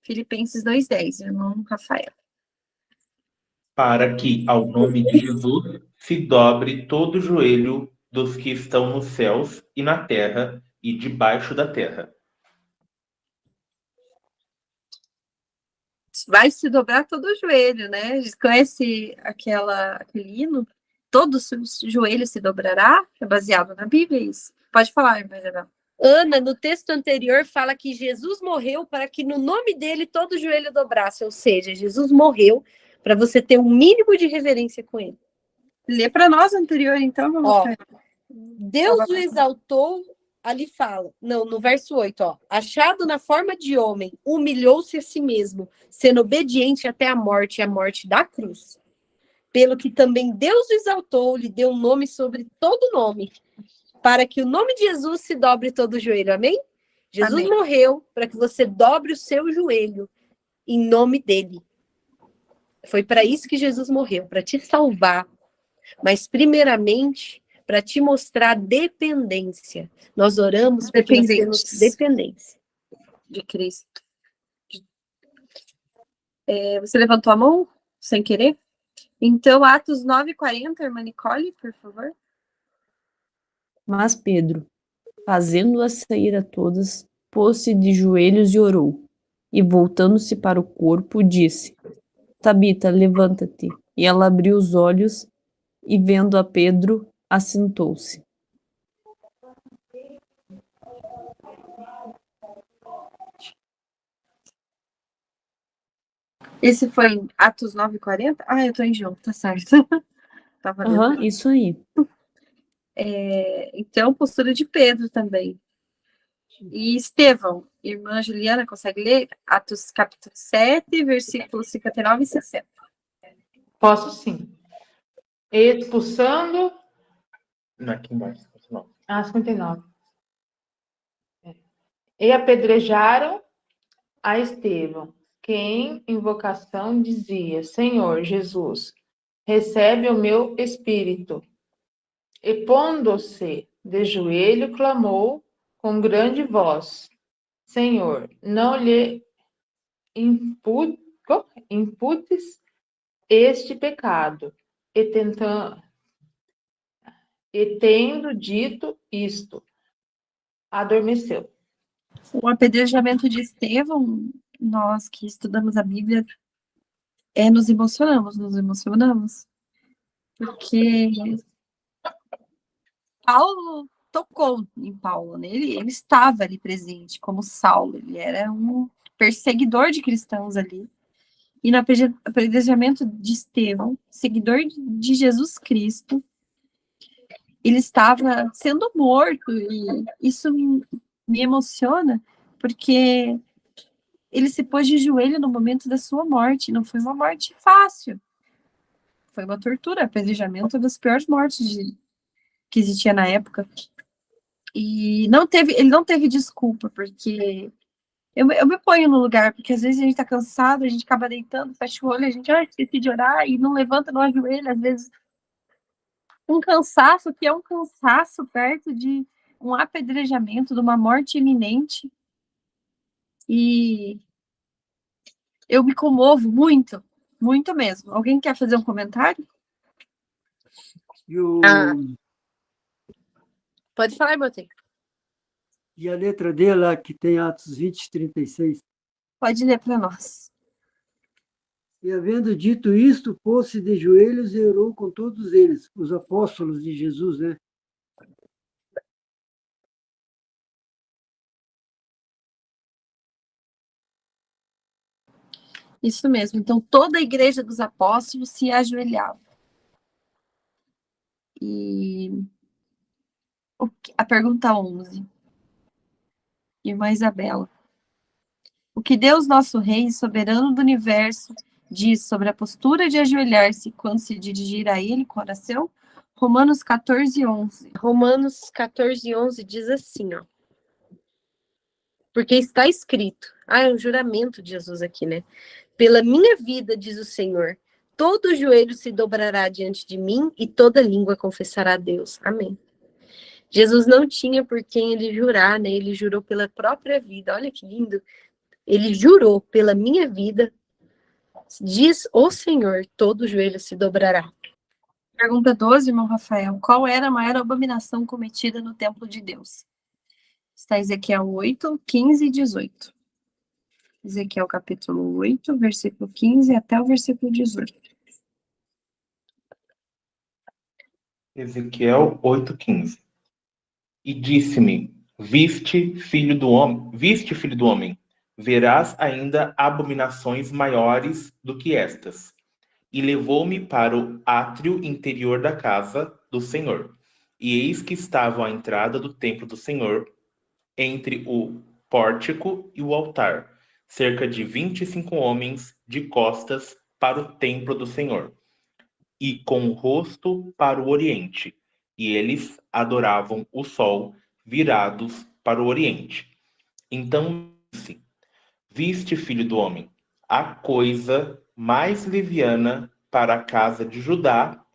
Filipenses 2:10, irmão Rafael. Para que ao nome de Jesus se dobre todo o joelho dos que estão nos céus e na terra e debaixo da terra. Vai se dobrar todo o joelho, né? Conhece aquele hino? Todo o joelho se dobrará? É baseado na Bíblia, isso. Pode falar, irmã Isabel. Ana, no texto anterior, fala que Jesus morreu para que no nome dele todo o joelho dobrasse. Ou seja, Jesus morreu para você ter um mínimo de reverência com ele. Lê para nós o anterior, então, irmã Rafael. Deus o exaltou, ali fala, não, no verso 8, ó, achado na forma de homem, humilhou-se a si mesmo, sendo obediente até a morte da cruz. Pelo que também Deus o exaltou, lhe deu um nome sobre todo nome, para que o nome de Jesus se dobre todo o joelho, amém? Jesus Amém. morreu para que você dobre o seu joelho em nome dele. Foi para isso que Jesus morreu, para te salvar. Mas, primeiramente, para te mostrar dependência. Nós oramos porque nós temos dependência de Cristo. Você levantou a mão sem querer? Então, Atos 9:40, irmã Nicole, por favor. Mas Pedro, fazendo-a sair a todas, pôs-se de joelhos e orou. E voltando-se para o corpo, disse: Tabita, levanta-te. E ela abriu os olhos e, vendo a Pedro, assentou-se. Esse foi em Atos 9:40? Ah, eu tô em João, tá certo. Tava lendo. Isso aí. Então, postura de Pedro também. E Estevão, irmã Juliana, consegue ler? Atos capítulo 7, versículos 59 e 60. Posso sim. Expulsando. Não, aqui embaixo, não. 59. E apedrejaram a Estevão, que em invocação dizia: Senhor Jesus, recebe o meu espírito. E pondo-se de joelho, clamou com grande voz: Senhor, não lhe imputes este pecado. E tendo dito isto, adormeceu. O apedrejamento de Estevão, nós que estudamos a Bíblia, nos emocionamos. Porque Paulo tocou em Paulo, né? Ele estava ali presente, como Saulo, ele era um perseguidor de cristãos ali. E no apedrejamento de Estevão, seguidor de Jesus Cristo, ele estava sendo morto, e isso me emociona, porque ele se pôs de joelho no momento da sua morte, não foi uma morte fácil, foi uma tortura, apedrejamento é das piores mortes que existia na época, e ele não teve desculpa, porque eu me ponho no lugar, porque às vezes a gente tá cansado, a gente acaba deitando, fecha o olho, a gente esqueci de orar, e não levanta, não ajoelha, às vezes um cansaço que é um cansaço perto de um apedrejamento, de uma morte iminente. E eu me comovo muito, muito mesmo. Alguém quer fazer um comentário? Pode falar, meu tempo. E a letra D lá, que tem Atos 20:36. Pode ler para nós. E havendo dito isto, pôs-se de joelhos e orou com todos eles, os apóstolos de Jesus, né? Isso mesmo. Então, toda a igreja dos apóstolos se ajoelhava. E a pergunta 11. Irmã Isabela. O que Deus, nosso Rei, soberano do universo, diz sobre a postura de ajoelhar-se quando se dirigir a Ele com oração, Romanos 14, 11. Romanos 14, 11 diz assim, ó. Porque está escrito. É um juramento de Jesus aqui, né? Pela minha vida, diz o Senhor, todo joelho se dobrará diante de mim e toda língua confessará a Deus. Amém. Jesus não tinha por quem ele jurar, né? Ele jurou pela própria vida. Olha que lindo. Ele jurou pela minha vida, diz o Senhor, todo joelho se dobrará. Pergunta 12, irmão Rafael. Qual era a maior abominação cometida no templo de Deus? Está em Ezequiel 8, 15 e 18. Ezequiel capítulo 8, versículo 15 até o versículo 18. Ezequiel 8:15. E disse-me: Viste, filho do homem, verás ainda abominações maiores do que estas. E levou-me para o átrio interior da casa do Senhor. E eis que estavam à entrada do templo do Senhor, entre o pórtico e o altar, cerca de 25 homens de costas para o templo do Senhor, e com o rosto para o oriente, e eles adoravam o sol, virados para o oriente. Então disse: Viste, filho do homem, a coisa mais leviana para a casa de Judá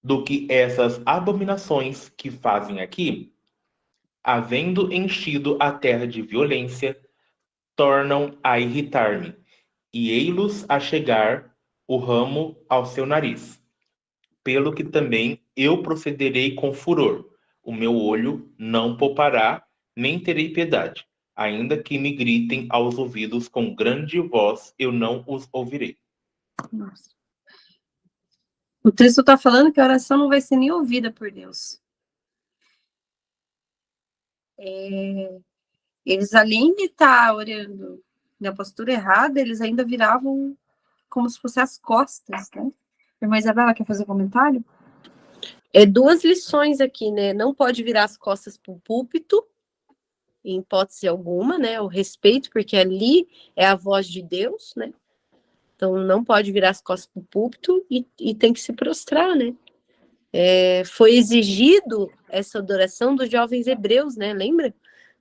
do que essas abominações que fazem aqui? Havendo enchido a terra de violência, tornam a irritar-me, e ei-los a chegar o ramo ao seu nariz. Pelo que também eu procederei com furor. O meu olho não poupará, nem terei piedade. Ainda que me gritem aos ouvidos com grande voz, eu não os ouvirei. Nossa. O texto está falando que a oração não vai ser nem ouvida por Deus. Eles, além de estar orando na postura errada, eles ainda viravam como se fossem as costas, né? Irmã Isabela, quer fazer comentário? É duas lições aqui, né? Não pode virar as costas para o púlpito, em hipótese alguma, né? O respeito, porque ali é a voz de Deus, né? Então não pode virar as costas para o púlpito e tem que se prostrar, né? Foi exigido essa adoração dos jovens hebreus, né? Lembra?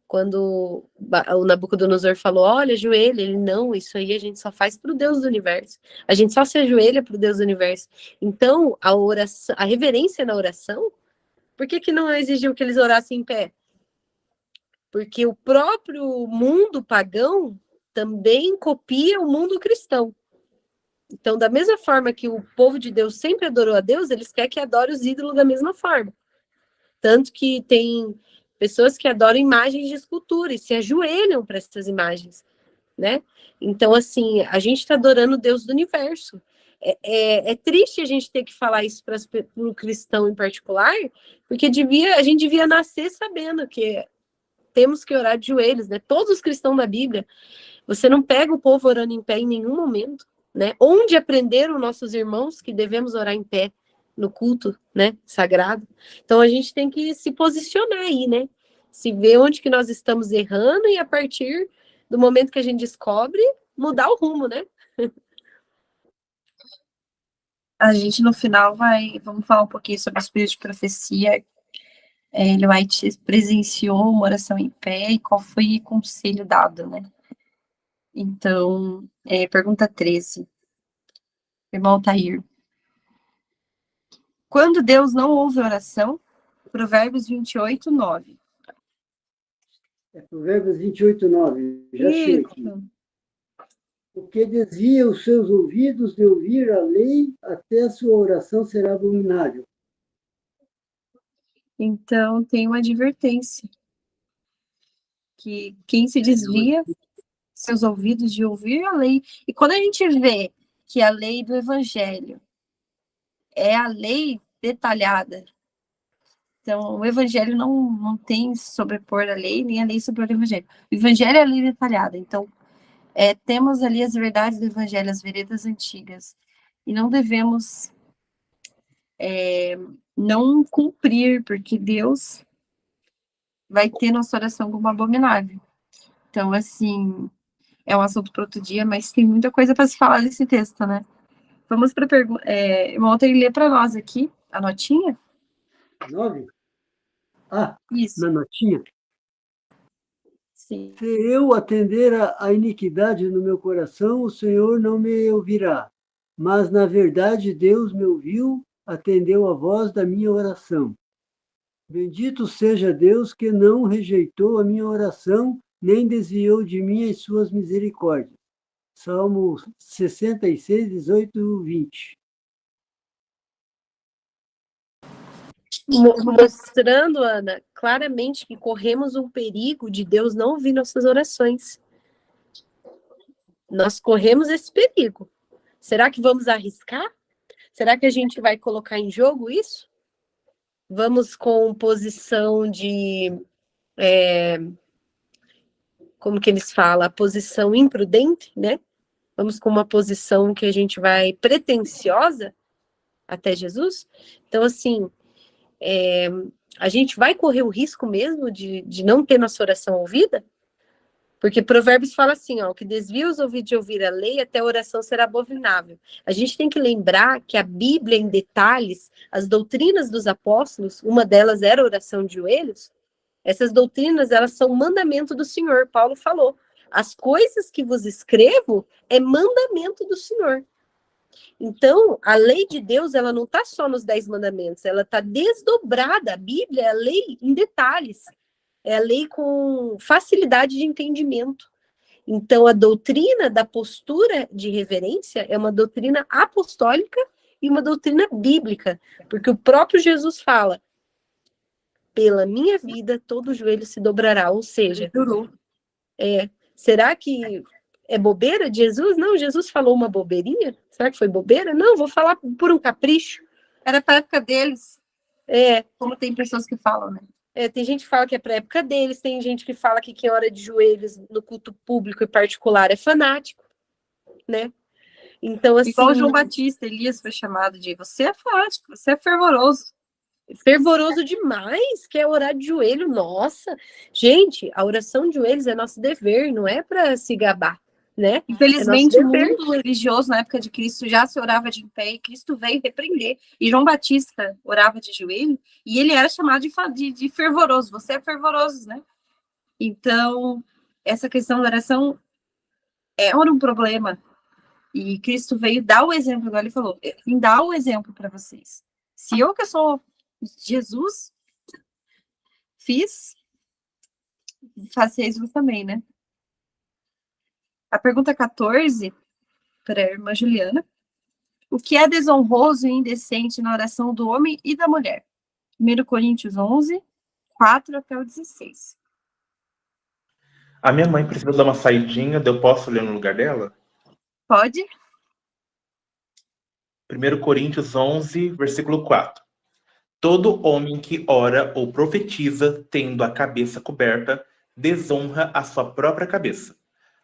Quando o Nabucodonosor falou, olha, ajoelha, ele, não, isso aí a gente só faz para o Deus do universo. A gente só se ajoelha para o Deus do universo. Então, a oração, a reverência na oração, por que não exigiu que eles orassem em pé? Porque o próprio mundo pagão também copia o mundo cristão. Então, da mesma forma que o povo de Deus sempre adorou a Deus, eles querem que adore os ídolos da mesma forma. Tanto que tem pessoas que adoram imagens de escultura e se ajoelham para essas imagens, né? Então, assim, a gente está adorando o Deus do universo. É triste a gente ter que falar isso para o cristão em particular, porque a gente devia nascer sabendo que temos que orar de joelhos, né? Todos os cristãos da Bíblia, você não pega o povo orando em pé em nenhum momento, né? Onde aprenderam nossos irmãos que devemos orar em pé no culto, né, sagrado? Então a gente tem que se posicionar aí, né? Se ver onde que nós estamos errando e a partir do momento que a gente descobre, mudar o rumo, né? A gente no final vamos falar um pouquinho sobre o espírito de profecia. Ele presenciou uma oração em pé e qual foi o conselho dado, né? Então, pergunta 13. Irmão Tair. Quando Deus não ouve oração? Provérbios 28, 9. Provérbios 28, 9. Já achei aqui. Porque desvia os seus ouvidos de ouvir a lei, até a sua oração será abominável. Então, tem uma advertência. Que quem se desvia seus ouvidos de ouvir a lei. E quando a gente vê que a lei do evangelho é a lei detalhada, então o evangelho não tem sobrepor a lei, nem a lei sobrepor o evangelho. O evangelho é a lei detalhada. Então, temos ali as verdades do evangelho, as veredas antigas. E não devemos não cumprir, porque Deus vai ter nossa oração como abominável. Então, assim, é um assunto para outro dia, mas tem muita coisa para se falar desse texto, né? Vamos para a pergunta. Irmão, ele lê para nós aqui a notinha? 9? Ah, Isso. na notinha. Sim. Se eu atender a iniquidade no meu coração, o Senhor não me ouvirá. Mas, na verdade, Deus me ouviu, atendeu a voz da minha oração. Bendito seja Deus que não rejeitou a minha oração, nem desviou de mim as suas misericórdias. Salmo 66, 18, 20. Mostrando, Ana, claramente que corremos um perigo de Deus não ouvir nossas orações. Nós corremos esse perigo. Será que vamos arriscar? Será que a gente vai colocar em jogo isso? Vamos com posição de... como que eles falam? A posição imprudente, né? Vamos com uma posição que a gente vai pretensiosa até Jesus? Então, assim, a gente vai correr o risco mesmo de não ter nossa oração ouvida? Porque Provérbios fala assim, ó, que desvia os ouvidos de ouvir a lei, até a oração será abominável. A gente tem que lembrar que a Bíblia, em detalhes, as doutrinas dos apóstolos, uma delas era a oração de joelhos, essas doutrinas, elas são mandamento do Senhor. Paulo falou, as coisas que vos escrevo é mandamento do Senhor. Então, a lei de Deus, ela não está só nos 10 mandamentos, ela está desdobrada. A Bíblia é a lei em detalhes. É a lei com facilidade de entendimento. Então, a doutrina da postura de reverência é uma doutrina apostólica e uma doutrina bíblica, porque o próprio Jesus fala, pela minha vida, todo joelho se dobrará, ou seja, será que é bobeira de Jesus? Não, Jesus falou uma bobeirinha? Será que foi bobeira? Não, vou falar por um capricho. Era para a época deles. Como tem pessoas que falam, né? Tem gente que fala que é para a época deles, tem gente que fala que quem ora de joelhos no culto público e particular é fanático, né? Então, assim... Igual João Batista, Elias foi chamado de você é fanático, você é fervoroso. Fervoroso demais, quer orar de joelho, nossa. Gente, a oração de joelhos é nosso dever, não é para se gabar, né? Infelizmente, o mundo religioso, na época de Cristo, já se orava de pé, e Cristo veio repreender. E João Batista orava de joelho, e ele era chamado de fervoroso. Você é fervoroso, né? Então, essa questão da oração era um problema. E Cristo veio dar o exemplo, igual ele falou, vim dar o exemplo para vocês. Se eu, que sou Jesus, fiz, faceis vos também, né? A pergunta 14, para a irmã Juliana. O que é desonroso e indecente na oração do homem e da mulher? 1 Coríntios 11, 4 até o 16. A minha mãe precisa dar uma saidinha, eu posso ler no lugar dela? Pode? 1 Coríntios 11, versículo 4. Todo homem que ora ou profetiza, tendo a cabeça coberta, desonra a sua própria cabeça.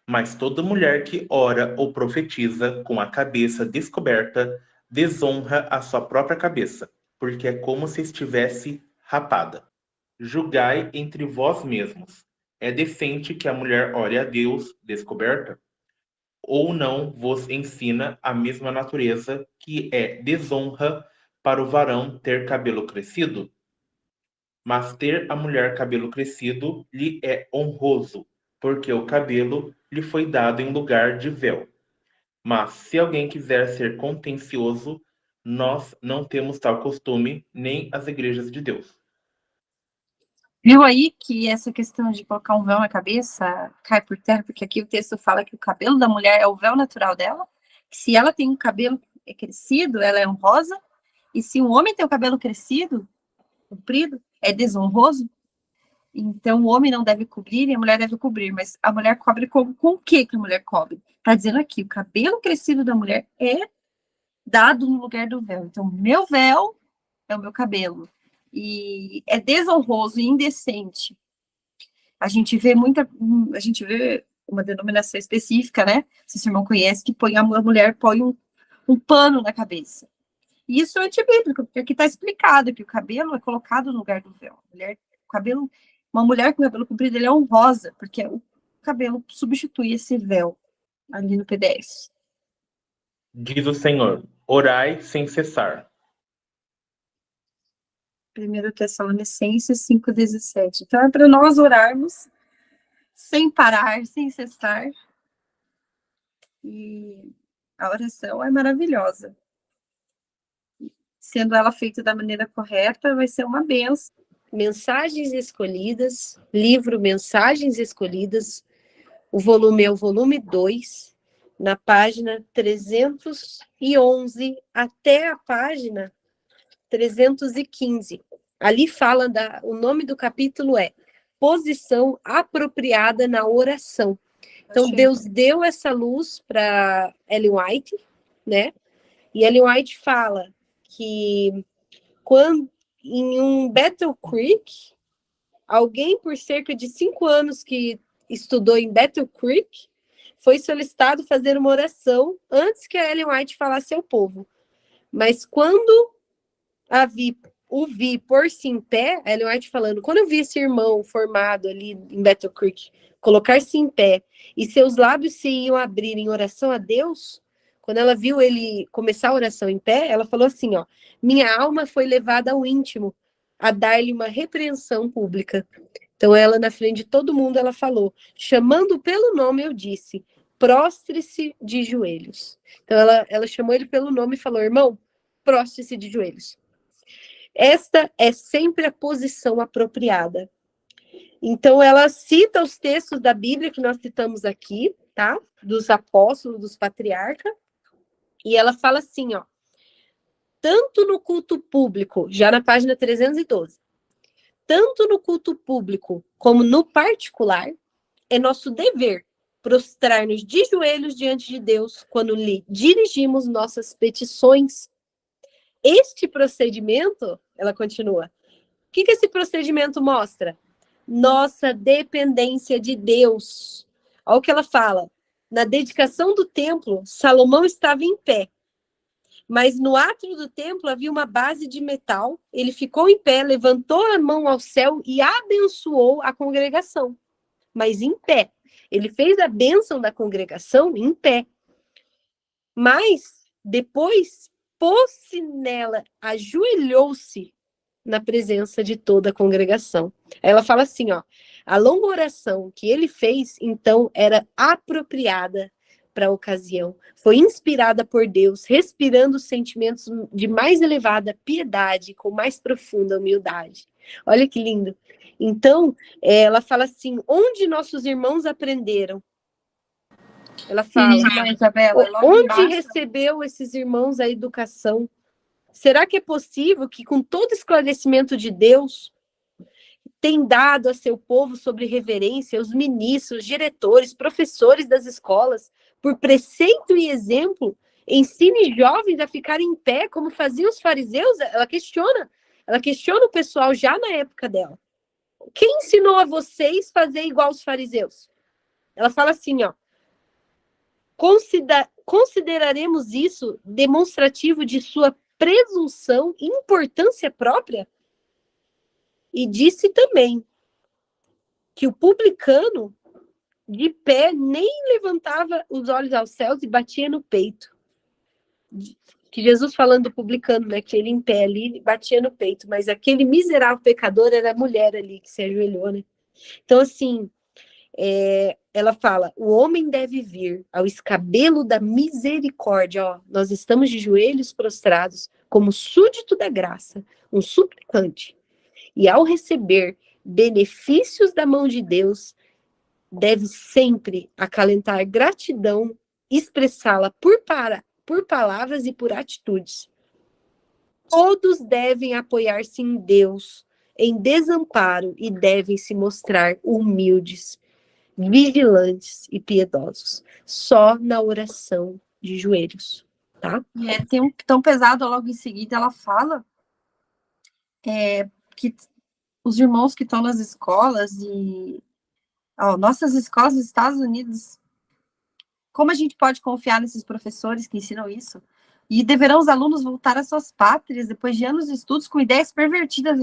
Mas toda mulher que ora ou profetiza com a cabeça descoberta, desonra a sua própria cabeça, porque é como se estivesse rapada. Julgai entre vós mesmos. É decente que a mulher ore a Deus descoberta? Ou não vos ensina a mesma natureza que é desonra para o varão ter cabelo crescido? Mas ter a mulher cabelo crescido lhe é honroso, porque o cabelo lhe foi dado em lugar de véu. Mas se alguém quiser ser contencioso, nós não temos tal costume, nem as igrejas de Deus. Viu aí que essa questão de colocar um véu na cabeça cai por terra, porque aqui o texto fala que o cabelo da mulher é o véu natural dela, que se ela tem um cabelo crescido, ela é honrosa, e se um homem tem o cabelo crescido, comprido, é desonroso. Então, o homem não deve cobrir e a mulher deve cobrir, mas a mulher cobre com o que a mulher cobre? Está dizendo aqui, o cabelo crescido da mulher é dado no lugar do véu. Então, meu véu é o meu cabelo. E é desonroso e indecente. A gente vê uma denominação específica, né? Se o irmão conhece, que a mulher põe um pano na cabeça. E isso é antibíblico, porque aqui está explicado que o cabelo é colocado no lugar do véu. Uma mulher com cabelo comprido, ele é honrosa, porque o cabelo substitui esse véu ali no PDF. Diz o Senhor, orai sem cessar. 1 Tessalonicenses 5,17. Então, é para nós orarmos sem parar, sem cessar. E a oração é maravilhosa. Sendo ela feita da maneira correta, vai ser uma bênção. Mensagens Escolhidas, livro Mensagens Escolhidas, o volume é o volume 2, na página 311 até a página 315. Ali fala, o nome do capítulo é Posição Apropriada na Oração. Então, Deus deu essa luz para Ellen White, né? E Ellen White fala que quando em um Battle Creek, alguém por cerca de 5 anos que estudou em Battle Creek foi solicitado fazer uma oração antes que a Ellen White falasse ao povo. Mas quando o vi pôr-se em pé, a Ellen White falando, quando eu vi esse irmão formado ali em Battle Creek colocar-se em pé e seus lábios se iam abrir em oração a Deus, quando ela viu ele começar a oração em pé, ela falou assim, ó, minha alma foi levada ao íntimo a dar-lhe uma repreensão pública. Então ela, na frente de todo mundo, ela falou, chamando pelo nome, eu disse, prostre-se de joelhos. Então ela chamou ele pelo nome e falou, irmão, prostre-se de joelhos. Esta é sempre a posição apropriada. Então ela cita os textos da Bíblia que nós citamos aqui, tá? Dos apóstolos, dos patriarcas, e ela fala assim, ó, tanto no culto público, já na página 312, tanto no culto público como no particular, é nosso dever prostrar-nos de joelhos diante de Deus quando lhe dirigimos nossas petições. Este procedimento, ela continua, o que esse procedimento mostra? Nossa dependência de Deus. Olha o que ela fala. Na dedicação do templo, Salomão estava em pé. Mas no átrio do templo havia uma base de metal. Ele ficou em pé, levantou a mão ao céu e abençoou a congregação. Mas em pé. Ele fez a bênção da congregação em pé. Mas depois pôs-se nela, ajoelhou-se na presença de toda a congregação. Aí ela fala assim, ó, a longa oração que ele fez, então, era apropriada para a ocasião. Foi inspirada por Deus, respirando sentimentos de mais elevada piedade, com mais profunda humildade. Olha que lindo. Então, ela fala assim, onde nossos irmãos aprenderam? Ela fala, Isabela, onde recebeu esses irmãos a educação? Será que é possível que, com todo esclarecimento de Deus, tem dado a seu povo sobre reverência, os ministros, diretores, professores das escolas, por preceito e exemplo, ensine jovens a ficarem em pé, como faziam os fariseus? Ela questiona o pessoal já na época dela. Quem ensinou a vocês fazer igual os fariseus? Ela fala assim, ó, consideraremos isso demonstrativo de sua presunção e importância própria? E disse também que o publicano, de pé, nem levantava os olhos aos céus e batia no peito. Que Jesus falando do publicano, né, que ele em pé ali batia no peito, mas aquele miserável pecador era a mulher ali que se ajoelhou, né? Então, assim, ela fala, o homem deve vir ao escabelo da misericórdia, ó, nós estamos de joelhos prostrados, como súdito da graça, um suplicante, e ao receber benefícios da mão de Deus, deve sempre acalentar gratidão, expressá-la por palavras e por atitudes. Todos devem apoiar-se em Deus, em desamparo, e devem se mostrar humildes, vigilantes e piedosos, só na oração de joelhos, tá? E tem um tão pesado, logo em seguida ela fala que os irmãos que estão nas escolas e nossas escolas nos Estados Unidos, como a gente pode confiar nesses professores que ensinam isso? E deverão os alunos voltar às suas pátrias depois de anos de estudos com ideias pervertidas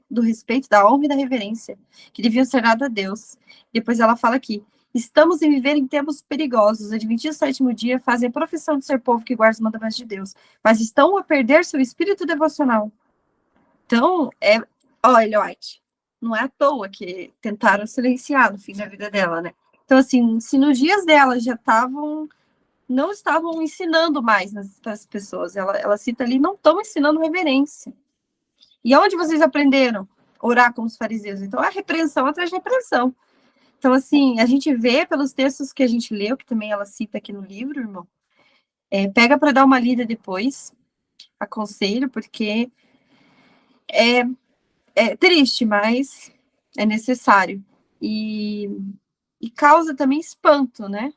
do respeito, da honra e da reverência, que deviam ser dado a Deus. Depois ela fala aqui, estamos em viver em tempos perigosos, os adventistas do sétimo dia fazem a profissão de ser povo que guarda os mandamentos de Deus, mas estão a perder seu espírito devocional. Então, olha, White, não é à toa que tentaram silenciar no fim da vida dela, né? Então, assim, se nos dias dela já não estavam ensinando mais para as pessoas, ela cita ali, não estão ensinando reverência. E onde vocês aprenderam? Orar como os fariseus. Então, é repreensão atrás de repreensão. Então, assim, a gente vê pelos textos que a gente leu, que também ela cita aqui no livro, irmão, pega para dar uma lida depois, aconselho, porque é triste, mas é necessário. E causa também espanto, né?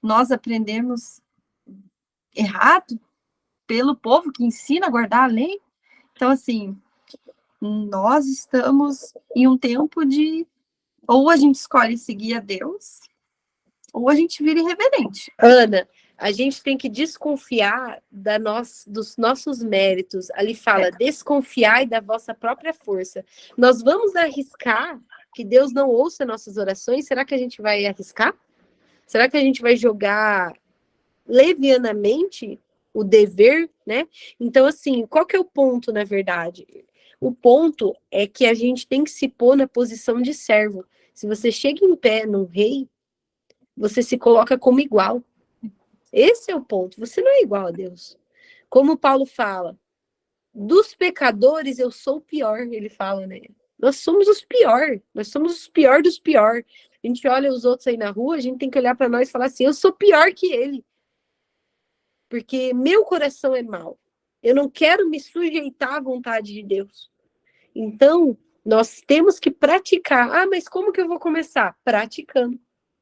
Nós aprendemos errado pelo povo que ensina a guardar a lei. Então, assim, nós estamos em um tempo de ou a gente escolhe seguir a Deus, ou a gente vira irreverente. Ana, a gente tem que desconfiar dos nossos méritos. Ali fala, desconfiai da vossa própria força. Nós vamos arriscar que Deus não ouça nossas orações? Será que a gente vai arriscar? Será que a gente vai jogar levianamente o dever, né? Então, assim, qual que é o ponto, na verdade? O ponto é que a gente tem que se pôr na posição de servo. Se você chega em pé num rei, você se coloca como igual. Esse é o ponto. Você não é igual a Deus. Como Paulo fala, dos pecadores eu sou o pior, ele fala, né? Nós somos os pior. Nós somos os pior dos pior. A gente olha os outros aí na rua, a gente tem que olhar para nós e falar assim, eu sou pior que ele. Porque meu coração é mau. Eu não quero me sujeitar à vontade de Deus. Então, nós temos que praticar. Ah, mas como que eu vou começar? Praticando,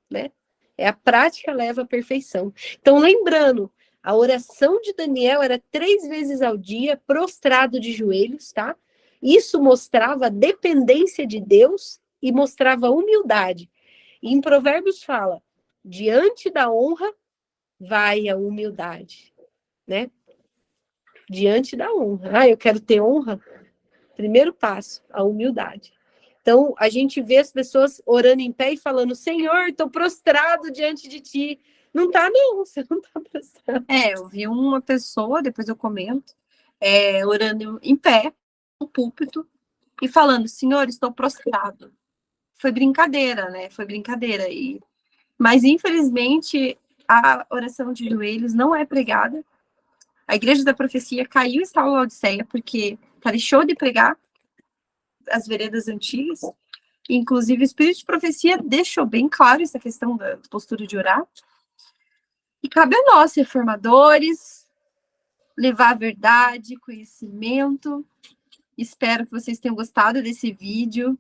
né? A prática leva à perfeição. Então, lembrando, a oração de Daniel era 3 vezes ao dia, prostrado de joelhos, tá? Isso mostrava a dependência de Deus e mostrava humildade. E em Provérbios fala, diante da honra vai a humildade, né? Diante da honra. Ah, eu quero ter honra? Primeiro passo, a humildade. Então, a gente vê as pessoas orando em pé e falando, Senhor, estou prostrado diante de ti. Não tá, não, você não tá prostrado. Eu vi uma pessoa, depois eu comento, orando em pé, no púlpito, e falando, Senhor, estou prostrado. Foi brincadeira, né? Foi brincadeira. Mas, infelizmente, a oração de joelhos não é pregada. A Igreja da Profecia caiu em Saulo Laodiceia, porque deixou de pregar as veredas antigas. Inclusive, o Espírito de Profecia deixou bem claro essa questão da postura de orar. E cabe a nós, reformadores, levar a verdade, conhecimento. Espero que vocês tenham gostado desse vídeo.